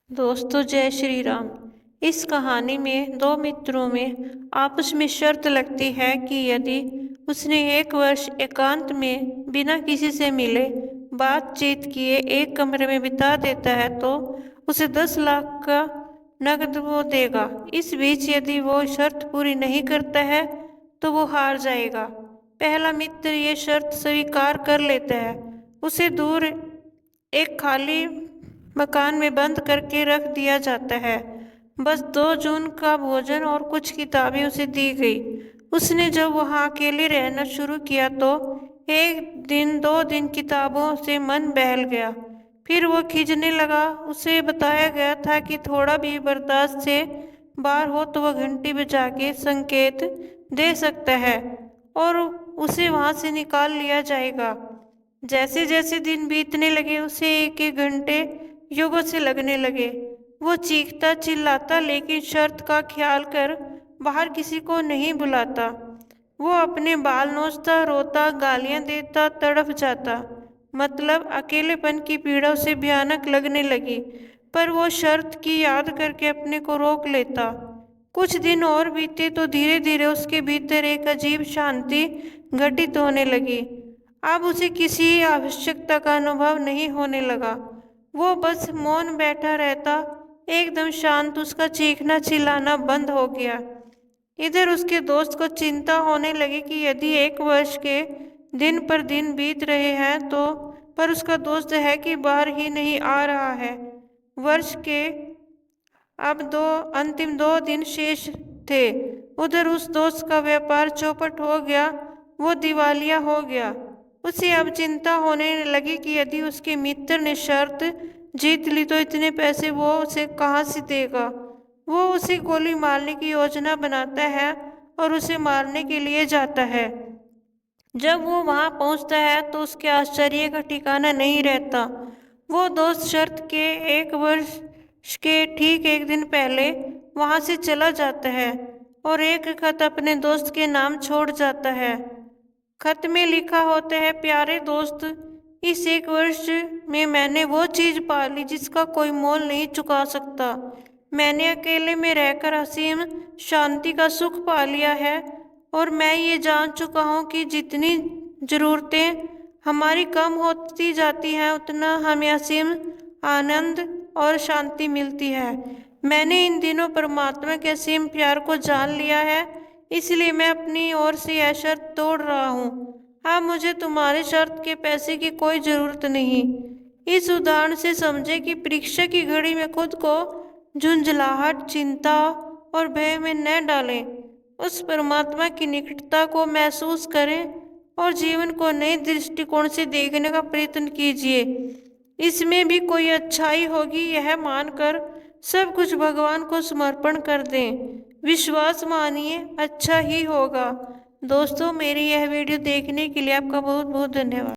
दोस्तों जय श्री राम। इस कहानी में दो मित्रों में आपस में शर्त लगती है कि यदि उसने 1 वर्ष एकांत में बिना किसी से मिले बातचीत किए एक कमरे में बिता देता है तो उसे 10 लाख का नकद वो देगा। इस बीच यदि वो शर्त पूरी नहीं करता है तो वो हार जाएगा। पहला मित्र ये शर्त स्वीकार कर लेता है। उसे दूर एक खाली मकान में बंद करके रख दिया जाता है। बस 2 जून का भोजन और कुछ किताबें उसे दी गई। उसने जब वहाँ अकेले रहना शुरू किया तो एक दिन 2 दिन किताबों से मन बहल गया। फिर वो खींचने लगा। उसे बताया गया था कि थोड़ा भी बर्दाश्त से बाहर हो तो वह घंटी बजा के संकेत दे सकता है और उसे वहाँ से निकाल लिया जाएगा। जैसे जैसे दिन बीतने लगे उसे एक एक घंटे युगों से लगने लगे। वो चीखता चिल्लाता लेकिन शर्त का ख्याल कर बाहर किसी को नहीं बुलाता। वो अपने बाल नोचता, रोता, गालियां देता, तड़प जाता। मतलब अकेलेपन की पीड़ा उसे भयानक लगने लगी। पर वो शर्त की याद करके अपने को रोक लेता। कुछ दिन और बीते तो धीरे धीरे उसके भीतर एक अजीब शांति घटित होने लगी। अब उसे किसी आवश्यकता का अनुभव नहीं होने लगा। वो बस मौन बैठा रहता, एकदम शांत। उसका चीखना चिल्लाना बंद हो गया। इधर उसके दोस्त को चिंता होने लगी कि यदि 1 वर्ष के दिन पर दिन बीत रहे हैं तो पर उसका दोस्त है कि बाहर ही नहीं आ रहा है। वर्ष के अब अंतिम 2 दिन शेष थे। उधर उस दोस्त का व्यापार चौपट हो गया, वो दिवालिया हो गया। उसे अब चिंता होने लगी कि यदि उसके मित्र ने शर्त जीत ली तो इतने पैसे वो उसे कहाँ से देगा। वो उसे गोली मारने की योजना बनाता है और उसे मारने के लिए जाता है। जब वो वहां पहुंचता है तो उसके आश्चर्य का ठिकाना नहीं रहता। वो दोस्त शर्त के 1 वर्ष के ठीक एक दिन पहले वहां से चला जाता है और एक खत अपने दोस्त के नाम छोड़ जाता है। खत में लिखा होता है, प्यारे दोस्त, इस 1 वर्ष में मैंने वो चीज पा ली जिसका कोई मोल नहीं चुका सकता। मैंने अकेले में रहकर असीम शांति का सुख पा लिया है और मैं ये जान चुका हूँ कि जितनी जरूरतें हमारी कम होती जाती हैं उतना हमें असीम आनंद और शांति मिलती है। मैंने इन दिनों परमात्मा के असीम प्यार को जान लिया है, इसलिए मैं अपनी ओर से यह शर्त तोड़ रहा हूँ। अब मुझे तुम्हारे शर्त के पैसे की कोई जरूरत नहीं। इस उदाहरण से समझे कि परीक्षा की घड़ी में खुद को झुंझलाहट, चिंता और भय में न डालें। उस परमात्मा की निकटता को महसूस करें और जीवन को नए दृष्टिकोण से देखने का प्रयत्न कीजिए। इसमें भी कोई अच्छाई होगी, यह मानकर सब कुछ भगवान को समर्पण कर दें। विश्वास मानिए, अच्छा ही होगा। दोस्तों, मेरी यह वीडियो देखने के लिए आपका बहुत बहुत धन्यवाद।